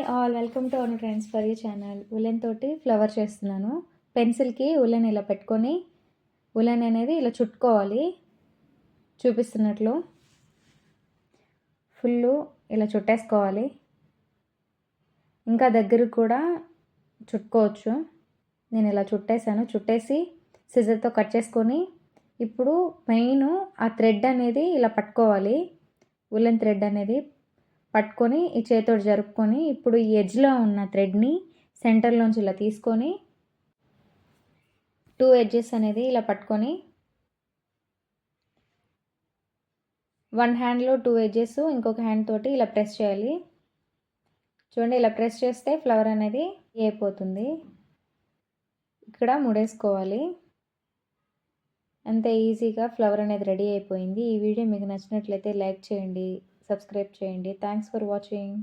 Hi all, welcome to our trends for you channel. Woollen తోటి flower చేస్తున్నాను. పెన్సిల్కి woollen ఇలా పెట్టుకొని ఉలెన్ అనేది ఇలా చుట్టుకోవాలి. చూపిస్తున్నట్లు ఫుల్లు ఇలా చుట్టేసుకోవాలి. ఇంకా దగ్గరకు కూడా చుట్టుకోవచ్చు. నేను ఇలా చుట్టేసాను. చుట్టేసి సిజర్తో కట్ చేసుకొని ఇప్పుడు మెయిన్ ఆ థ్రెడ్ అనేది ఇలా పట్టుకోవాలి. ఉలెన్ థ్రెడ్ అనేది పట్టుకొని ఈ చేతితోటి జరుపుకొని ఇప్పుడు ఈ ఎడ్జ్లో ఉన్న థ్రెడ్ని సెంటర్లోంచి ఇలా తీసుకొని 2 ఎడ్జెస్ అనేది ఇలా పట్టుకొని 1 హ్యాండ్లో 2 ఎడ్జెస్ ఇంకొక హ్యాండ్ తోటి ఇలా ప్రెస్ చేయాలి. చూడండి, ఇలా ప్రెస్ చేస్తే ఫ్లవర్ అనేది అయిపోతుంది. ఇక్కడ ముడేసుకోవాలి. అంతే ఈజీగా ఫ్లవర్ అనేది రెడీ అయిపోయింది. ఈ వీడియో మీకు నచ్చినట్లయితే లైక్ చేయండి, సబ్స్క్రైబ్ చేయండి. Thanks for watching.